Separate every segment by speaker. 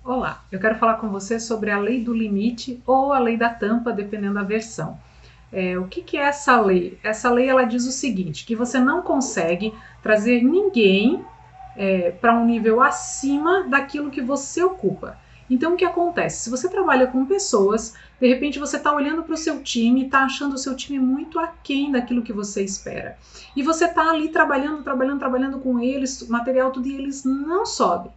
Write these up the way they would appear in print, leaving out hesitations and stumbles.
Speaker 1: Olá, eu quero falar com você sobre a lei do limite ou a lei da tampa, dependendo da versão. O que é essa lei? Essa lei ela diz o seguinte, que você não consegue trazer ninguém para um nível acima daquilo que você ocupa. Então o que acontece? Se você trabalha com pessoas, de repente você está olhando para o seu time e está achando o seu time muito aquém daquilo que você espera. E você está ali trabalhando com eles, material tudo, e eles não sobem.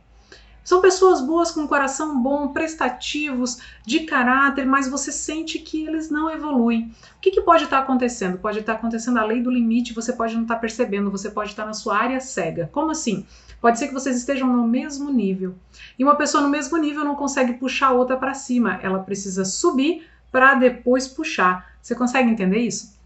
Speaker 1: São pessoas boas, com um coração bom, prestativos, de caráter, mas você sente que eles não evoluem. O que pode estar acontecendo? Pode estar acontecendo a lei do limite, você pode não estar percebendo, você pode estar na sua área cega. Como assim? Pode ser que vocês estejam no mesmo nível. E uma pessoa no mesmo nível não consegue puxar a outra para cima. Ela precisa subir para depois puxar. Você consegue entender isso?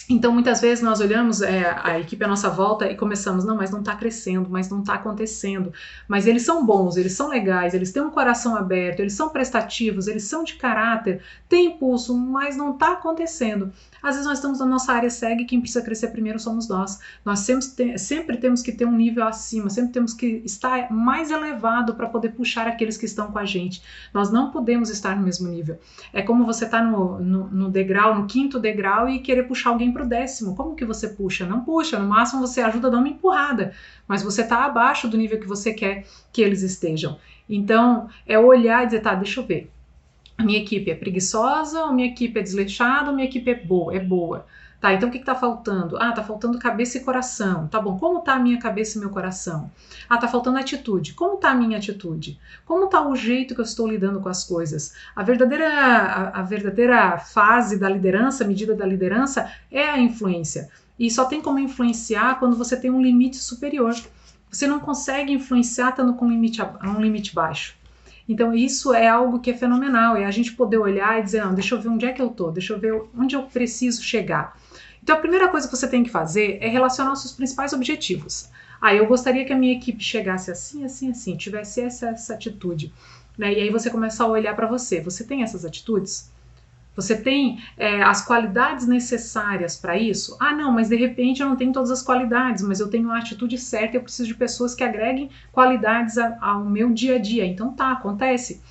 Speaker 1: Então, muitas vezes nós olhamos a equipe à nossa volta e começamos, não, mas não está crescendo, mas não está acontecendo. Mas eles são bons, eles são legais, eles têm um coração aberto, eles são prestativos, eles são de caráter, têm impulso, mas não está acontecendo. Às vezes nós estamos na nossa área cega e quem precisa crescer primeiro somos nós. Nós sempre temos que ter um nível acima, sempre temos que estar mais elevado para poder puxar aqueles que estão com a gente. Nós não podemos estar no mesmo nível. É como você estar no degrau, no 5º degrau e querer puxar alguém para o 10º. Como que você puxa? Não puxa, no máximo você ajuda a dar uma empurrada, mas você está abaixo do nível que você quer que eles estejam. Então, é olhar e dizer, tá, deixa eu ver. A minha equipe é preguiçosa, ou minha equipe é desleixada, ou minha equipe é boa? É boa. Tá, então o que tá faltando? Ah, tá faltando cabeça e coração. Tá bom, como tá a minha cabeça e meu coração? Ah, tá faltando atitude. Como tá a minha atitude? Como tá o jeito que eu estou lidando com as coisas? A verdadeira fase da liderança, medida da liderança, é a influência. E só tem como influenciar quando você tem um limite superior. Você não consegue influenciar estando com um limite baixo. Então isso é algo que é fenomenal, é a gente poder olhar e dizer, não, deixa eu ver onde é que eu tô, deixa eu ver onde eu preciso chegar. Então a primeira coisa que você tem que fazer é relacionar os seus principais objetivos. Eu gostaria que a minha equipe chegasse assim, assim, assim, tivesse essa atitude. Né? E aí você começa a olhar para você, você tem essas atitudes? Você tem as qualidades necessárias para isso? Ah, não, mas de repente eu não tenho todas as qualidades, mas eu tenho a atitude certa e eu preciso de pessoas que agreguem qualidades ao meu dia a dia. Então tá, acontece.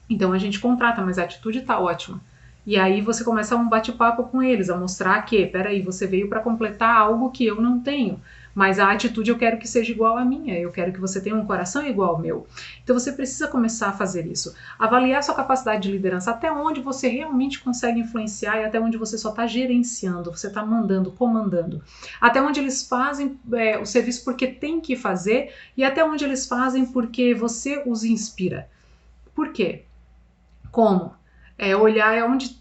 Speaker 1: Então a gente contrata, mas a atitude tá ótima. E aí você começa um bate-papo com eles, a mostrar que, peraí, você veio para completar algo que eu não tenho. Mas a atitude eu quero que seja igual à minha, eu quero que você tenha um coração igual ao meu. Então você precisa começar a fazer isso. Avaliar sua capacidade de liderança, até onde você realmente consegue influenciar e até onde você só está gerenciando, você está mandando, comandando. Até onde eles fazem o serviço porque tem que fazer e até onde eles fazem porque você os inspira. Por quê? Como? Olhar onde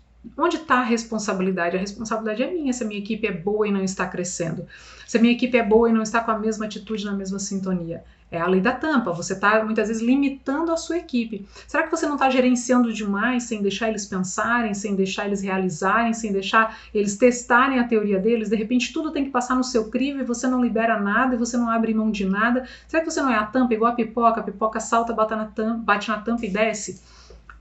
Speaker 1: está a responsabilidade. A responsabilidade é minha se a minha equipe é boa e não está crescendo. Se a minha equipe é boa e não está com a mesma atitude, na mesma sintonia. É a lei da tampa, você está muitas vezes limitando a sua equipe. Será que você não está gerenciando demais sem deixar eles pensarem, sem deixar eles realizarem, sem deixar eles testarem a teoria deles? De repente tudo tem que passar no seu crivo e você não libera nada e você não abre mão de nada. Será que você não é a tampa igual a pipoca salta, bate na tampa e desce?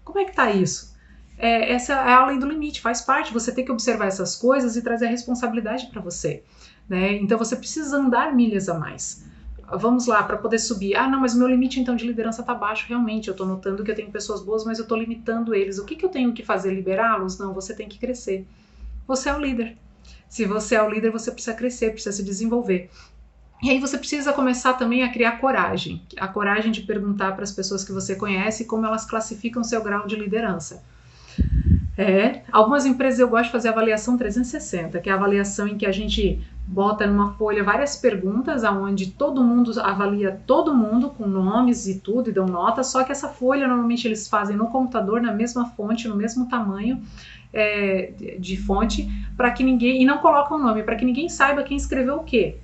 Speaker 1: Como é que tá isso? Essa é a lei do limite, faz parte, você tem que observar essas coisas e trazer a responsabilidade para você. Né? Então você precisa andar milhas a mais. Vamos lá, para poder subir. Ah, não, mas o meu limite então de liderança está baixo, realmente. Eu estou notando que eu tenho pessoas boas, mas eu estou limitando eles. O que eu tenho que fazer? Liberá-los? Não, você tem que crescer. Você é o líder. Se você é o líder, você precisa crescer, precisa se desenvolver. E aí você precisa começar também a criar coragem. A coragem de perguntar para as pessoas que você conhece como elas classificam seu grau de liderança. Algumas empresas eu gosto de fazer avaliação 360, que é a avaliação em que a gente bota numa folha várias perguntas, onde todo mundo avalia todo mundo com nomes e tudo e dão nota, só que essa folha normalmente eles fazem no computador, na mesma fonte, no mesmo tamanho de fonte, para que ninguém, e não colocam o nome, para que ninguém saiba quem escreveu o quê.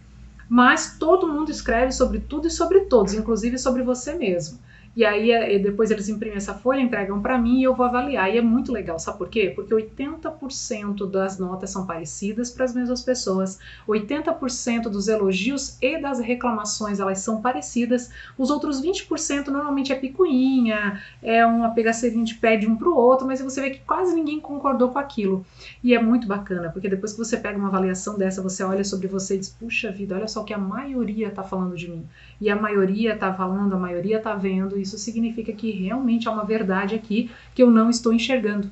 Speaker 1: Mas todo mundo escreve sobre tudo e sobre todos, inclusive sobre você mesmo. E aí depois eles imprimem essa folha, entregam para mim e eu vou avaliar. E é muito legal, sabe por quê? Porque 80% das notas são parecidas para as mesmas pessoas, 80% dos elogios e das reclamações elas são parecidas, os outros 20% normalmente é picuinha, é uma pegaceirinha de pé de um para o outro, mas você vê que quase ninguém concordou com aquilo. E é muito bacana, porque depois que você pega uma avaliação dessa, você olha sobre você e diz, puxa vida, olha só o que a maioria está falando de mim. E a maioria está falando, a maioria está vendo, isso significa que realmente há uma verdade aqui que eu não estou enxergando.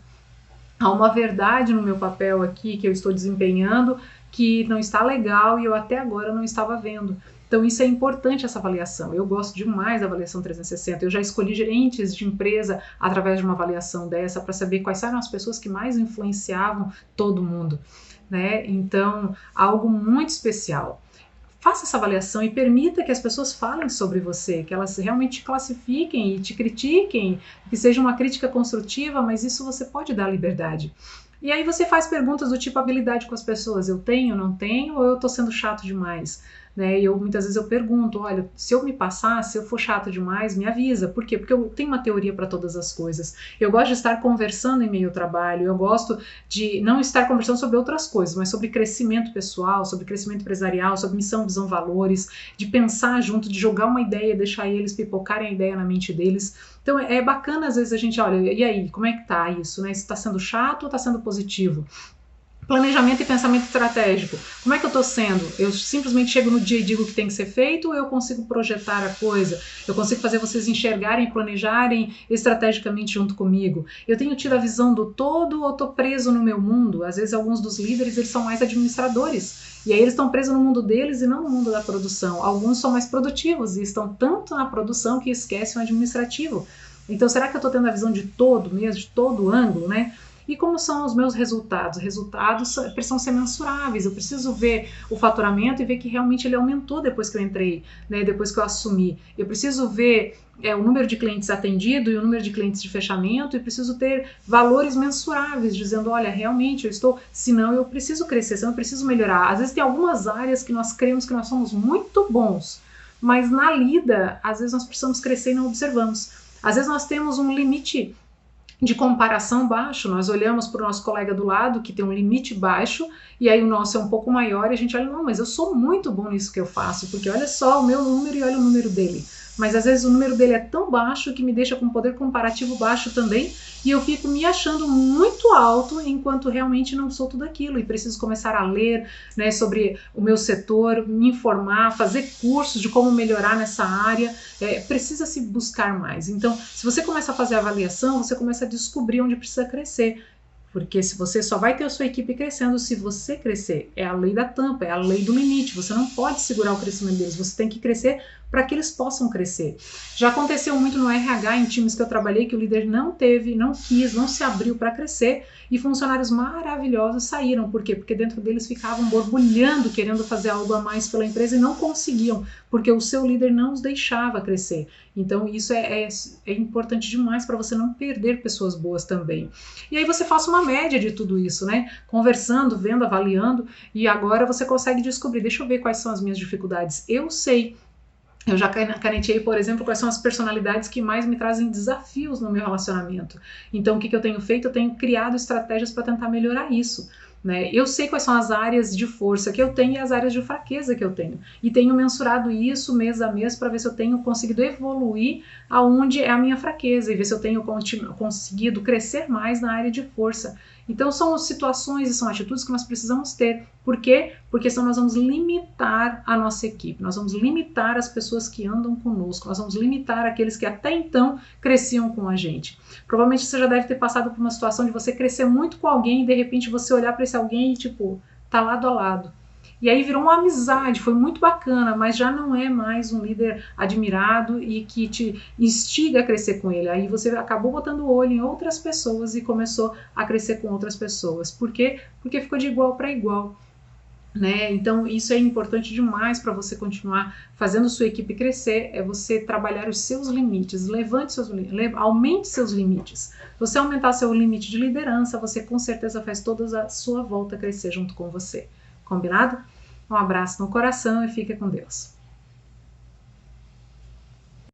Speaker 1: Há uma verdade no meu papel aqui que eu estou desempenhando que não está legal e eu até agora não estava vendo. Então isso é importante, essa avaliação. Eu gosto demais da avaliação 360. Eu já escolhi gerentes de empresa através de uma avaliação dessa para saber quais eram as pessoas que mais influenciavam todo mundo, né? Então, algo muito especial. Faça essa avaliação e permita que as pessoas falem sobre você, que elas realmente te classifiquem e te critiquem, que seja uma crítica construtiva, mas isso você pode dar liberdade. E aí você faz perguntas do tipo habilidade com as pessoas, eu tenho, não tenho, ou eu tô sendo chato demais? Né? E muitas vezes eu pergunto, olha, se eu me passar, se eu for chato demais, me avisa. Por quê? Porque eu tenho uma teoria para todas as coisas. Eu gosto de estar conversando em meio ao trabalho, eu gosto de não estar conversando sobre outras coisas, mas sobre crescimento pessoal, sobre crescimento empresarial, sobre missão, visão, valores, de pensar junto, de jogar uma ideia, deixar eles pipocarem a ideia na mente deles. Então é bacana às vezes a gente, olha, e aí, como é que tá isso? Né? Isso tá sendo chato ou tá sendo positivo? Planejamento e pensamento estratégico. Como é que eu estou sendo? Eu simplesmente chego no dia e digo o que tem que ser feito ou eu consigo projetar a coisa? Eu consigo fazer vocês enxergarem e planejarem estrategicamente junto comigo? Eu tenho tido a visão do todo ou estou preso no meu mundo? Às vezes alguns dos líderes eles são mais administradores. E aí eles estão presos no mundo deles e não no mundo da produção. Alguns são mais produtivos e estão tanto na produção que esquecem o administrativo. Então será que eu estou tendo a visão de todo mesmo, de todo ângulo, né? E como são os meus resultados? Resultados precisam ser mensuráveis, eu preciso ver o faturamento e ver que realmente ele aumentou depois que eu entrei, né, depois que eu assumi. Eu preciso ver o número de clientes atendido e o número de clientes de fechamento e preciso ter valores mensuráveis, dizendo, olha, realmente eu estou, senão eu preciso crescer, senão eu preciso melhorar. Às vezes tem algumas áreas que nós cremos que nós somos muito bons, mas na lida, às vezes nós precisamos crescer e não observamos. Às vezes nós temos um limite de comparação baixo, nós olhamos para o nosso colega do lado que tem um limite baixo e aí o nosso é um pouco maior e a gente olha, não, mas eu sou muito bom nisso que eu faço, porque olha só o meu número e olha o número dele. Mas às vezes o número dele é tão baixo que me deixa com poder comparativo baixo também e eu fico me achando muito alto enquanto realmente não sou tudo aquilo e preciso começar a ler, né, sobre o meu setor, me informar, fazer cursos de como melhorar nessa área, precisa se buscar mais. Então, se você começa a fazer a avaliação, você começa a descobrir onde precisa crescer. Porque se você só vai ter a sua equipe crescendo se você crescer. É a lei da tampa, é a lei do limite. Você não pode segurar o crescimento deles, você tem que crescer para que eles possam crescer. Já aconteceu muito no RH, em times que eu trabalhei, que o líder não teve, não quis, não se abriu para crescer e funcionários maravilhosos saíram. Por quê? Porque dentro deles ficavam borbulhando, querendo fazer algo a mais pela empresa e não conseguiam, porque o seu líder não os deixava crescer. Então isso é importante demais para você não perder pessoas boas também. E aí você faça uma média de tudo isso, né? Conversando, vendo, avaliando, e agora você consegue descobrir, deixa eu ver quais são as minhas dificuldades. Eu sei. Eu já caneteei, por exemplo, quais são as personalidades que mais me trazem desafios no meu relacionamento. Então, o que eu tenho feito? Eu tenho criado estratégias para tentar melhorar isso. Né? Eu sei quais são as áreas de força que eu tenho e as áreas de fraqueza que eu tenho. E tenho mensurado isso mês a mês para ver se eu tenho conseguido evoluir aonde é a minha fraqueza e ver se eu tenho conseguido crescer mais na área de força. Então são situações e são atitudes que nós precisamos ter. Por quê? Porque senão nós vamos limitar a nossa equipe, nós vamos limitar as pessoas que andam conosco, nós vamos limitar aqueles que até então cresciam com a gente. Provavelmente você já deve ter passado por uma situação de você crescer muito com alguém e de repente você olhar para esse alguém e tipo, tá lado a lado. E aí virou uma amizade, foi muito bacana, mas já não é mais um líder admirado e que te instiga a crescer com ele. Aí você acabou botando o olho em outras pessoas e começou a crescer com outras pessoas. Por quê? Porque ficou de igual para igual. Né? Então isso é importante demais para você continuar fazendo sua equipe crescer, é você trabalhar os seus limites, aumente seus limites. Se você aumentar seu limite de liderança, você com certeza faz toda a sua volta crescer junto com você. Combinado? Um abraço no coração e fica com Deus.